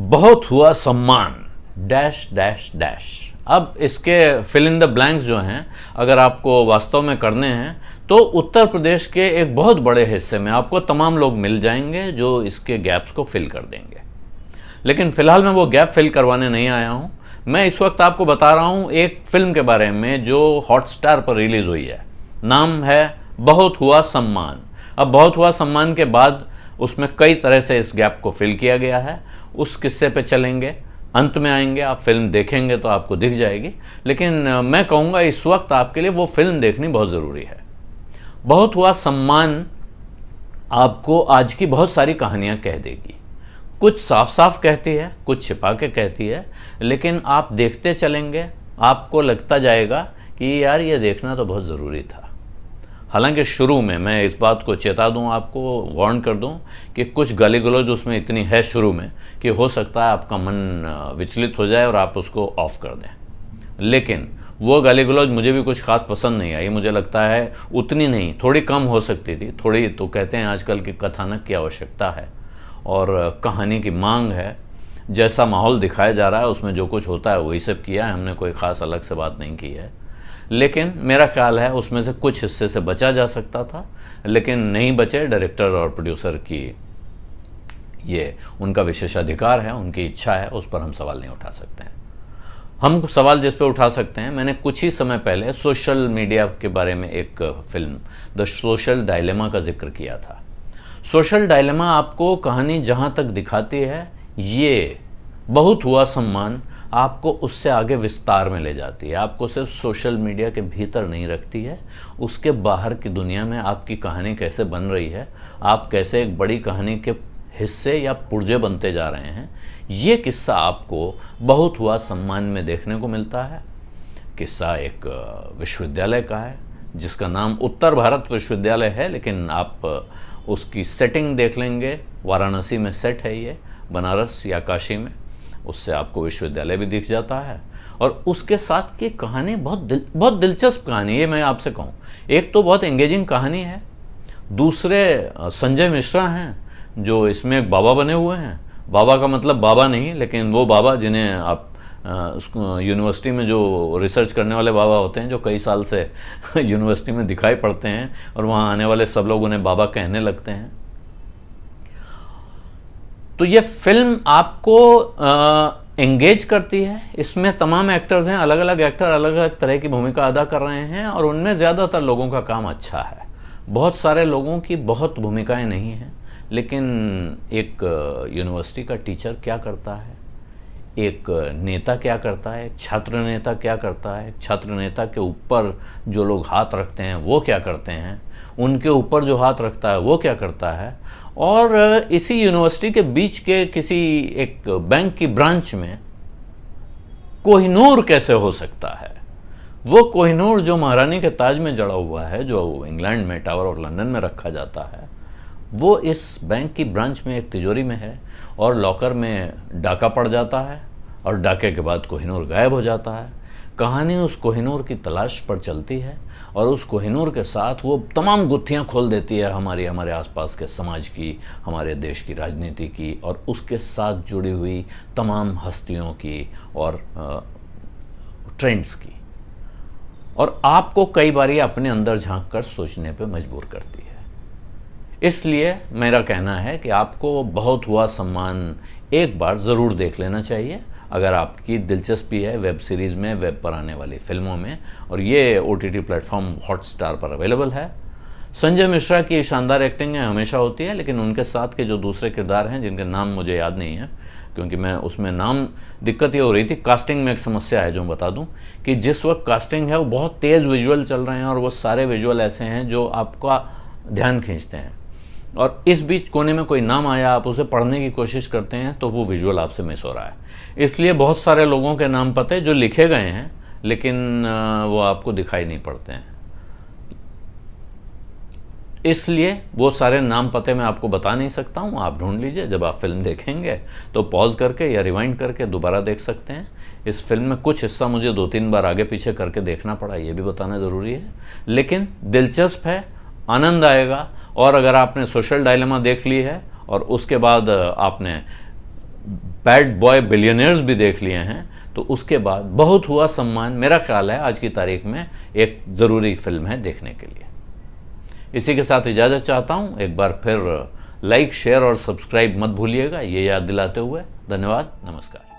बहुत हुआ सम्मान डैश डैश डैश। अब इसके फिल इन द ब्लैंक्स जो हैं अगर आपको वास्तव में करने हैं तो उत्तर प्रदेश के एक बहुत बड़े हिस्से में आपको तमाम लोग मिल जाएंगे जो इसके गैप्स को फिल कर देंगे। लेकिन फिलहाल मैं वो गैप फिल करवाने नहीं आया हूं। मैं इस वक्त आपको बता रहा हूं एक फिल्म के बारे में जो हॉटस्टार पर रिलीज हुई है। नाम है बहुत हुआ सम्मान। अब बहुत हुआ सम्मान के बाद उसमें कई तरह से इस गैप को फिल किया गया है। उस किस्से पे चलेंगे, अंत में आएंगे, आप फिल्म देखेंगे तो आपको दिख जाएगी। लेकिन मैं कहूँगा इस वक्त आपके लिए वो फिल्म देखनी बहुत ज़रूरी है। बहुत हुआ सम्मान आपको आज की बहुत सारी कहानियाँ कह देगी। कुछ साफ साफ कहती है, कुछ छिपा के कहती है, लेकिन आप देखते चलेंगे आपको लगता जाएगा कि यार ये देखना तो बहुत ज़रूरी था। हालांकि शुरू में मैं इस बात को चेता दूं, आपको वार्न कर दूं कि कुछ गाली गलौज उसमें इतनी है शुरू में कि हो सकता है आपका मन विचलित हो जाए और आप उसको ऑफ कर दें। लेकिन वो गाली गलौज मुझे भी कुछ खास पसंद नहीं आई। मुझे लगता है उतनी नहीं, थोड़ी कम हो सकती थी। थोड़ी तो कहते हैं आजकल की कथानक की आवश्यकता है और कहानी की मांग है। जैसा माहौल दिखाया जा रहा है उसमें जो कुछ होता है वही सब किया है हमने, कोई ख़ास अलग से बात नहीं की है। लेकिन मेरा ख्याल है उसमें से कुछ हिस्से से बचा जा सकता था, लेकिन नहीं बचे। डायरेक्टर और प्रोड्यूसर की ये उनका विशेषाधिकार है, उनकी इच्छा है, उस पर हम सवाल नहीं उठा सकते हैं। हम सवाल जिस पे उठा सकते हैं, मैंने कुछ ही समय पहले सोशल मीडिया के बारे में एक फिल्म द सोशल डायलेमा का जिक्र किया था। सोशल डायलेमा आपको कहानी जहाँ तक दिखाती है, ये बहुत हुआ सम्मान आपको उससे आगे विस्तार में ले जाती है। आपको सिर्फ सोशल मीडिया के भीतर नहीं रखती है, उसके बाहर की दुनिया में आपकी कहानी कैसे बन रही है, आप कैसे एक बड़ी कहानी के हिस्से या पुर्जे बनते जा रहे हैं, ये किस्सा आपको बहुत हुआ सम्मान में देखने को मिलता है। किस्सा एक विश्वविद्यालय का है जिसका नाम उत्तर भारत विश्वविद्यालय है, लेकिन आप उसकी सेटिंग देख लेंगे, वाराणसी में सेट है ये, बनारस या काशी में, उससे आपको विश्वविद्यालय भी दिख जाता है। और उसके साथ की कहानी बहुत दिलचस्प कहानी है, मैं आपसे कहूँ। एक तो बहुत एंगेजिंग कहानी है, दूसरे संजय मिश्रा हैं जो इसमें एक बाबा बने हुए हैं। बाबा का मतलब बाबा नहीं, लेकिन वो बाबा जिन्हें आप यूनिवर्सिटी में जो रिसर्च करने वाले बाबा होते हैं, जो कई साल से यूनिवर्सिटी में दिखाई पड़ते हैं और वहाँ आने वाले सब लोग उन्हें बाबा कहने लगते हैं। तो ये फिल्म आपको एंगेज करती है। इसमें तमाम एक्टर्स हैं, अलग अलग एक्टर अलग अलग तरह की भूमिका अदा कर रहे हैं और उनमें ज़्यादातर लोगों का काम अच्छा है। बहुत सारे लोगों की बहुत भूमिकाएं नहीं हैं, लेकिन एक यूनिवर्सिटी का टीचर क्या करता है, एक नेता क्या करता है, एक छात्र नेता क्या करता है, छात्र नेता के ऊपर जो लोग हाथ रखते हैं वो क्या करते हैं, उनके ऊपर जो हाथ रखता है वो क्या करता है, और इसी यूनिवर्सिटी के बीच के किसी एक बैंक की ब्रांच में कोहिनूर कैसे हो सकता है। वो कोहिनूर जो महारानी के ताज में जड़ा हुआ है, जो इंग्लैंड में टावर ऑफ लंदन में रखा जाता है, वो इस बैंक की ब्रांच में एक तिजोरी में है और लॉकर में डाका पड़ जाता है और डाके के बाद कोहिनूर गायब हो जाता है। कहानी उस कोहिनूर की तलाश पर चलती है और उस कोहिनूर के साथ वो तमाम गुत्थियां खोल देती है हमारे आसपास के समाज की, हमारे देश की राजनीति की और उसके साथ जुड़ी हुई तमाम हस्तियों की और ट्रेंड्स की, और आपको कई बारी अपने अंदर झांक कर सोचने पे मजबूर करती है। इसलिए मेरा कहना है कि आपको बहुत हुआ सम्मान एक बार ज़रूर देख लेना चाहिए अगर आपकी दिलचस्पी है वेब सीरीज़ में, वेब पर आने वाली फिल्मों में, और ये OTT प्लेटफॉर्म हॉटस्टार पर अवेलेबल है। संजय मिश्रा की शानदार एक्टिंग हमेशा होती है, लेकिन उनके साथ के जो दूसरे किरदार हैं जिनके नाम मुझे याद नहीं है, क्योंकि मैं उसमें नाम दिक्कत ये हो रही थी, कास्टिंग में एक समस्या है जो मैं बता दूं कि जिस वक्त कास्टिंग है वो बहुत तेज़ विजुअल चल रहे हैं और वो सारे विजुअल ऐसे हैं जो आपका ध्यान खींचते हैं, और इस बीच कोने में कोई नाम आया, आप उसे पढ़ने की कोशिश करते हैं तो वो विजुअल आपसे मिस हो रहा है। इसलिए बहुत सारे लोगों के नाम पते जो लिखे गए हैं लेकिन वो आपको दिखाई नहीं पड़ते हैं। इसलिए वो सारे नाम पते मैं आपको बता नहीं सकता हूँ, आप ढूंढ लीजिए। जब आप फिल्म देखेंगे तो पॉज करके या रिवाइंड करके दोबारा देख सकते हैं। इस फिल्म में कुछ हिस्सा मुझे 2-3 बार आगे पीछे करके देखना पड़ा, ये भी बताना ज़रूरी है, लेकिन दिलचस्प है, आनंद आएगा। और अगर आपने सोशल डायलेमा देख ली है और उसके बाद आपने बैड बॉय बिलियनियर्स भी देख लिए हैं, तो उसके बाद बहुत हुआ सम्मान मेरा ख्याल है आज की तारीख में एक ज़रूरी फिल्म है देखने के लिए। इसी के साथ इजाज़त चाहता हूँ। एक बार फिर लाइक, शेयर और सब्सक्राइब मत भूलिएगा, ये याद दिलाते हुए। धन्यवाद, नमस्कार।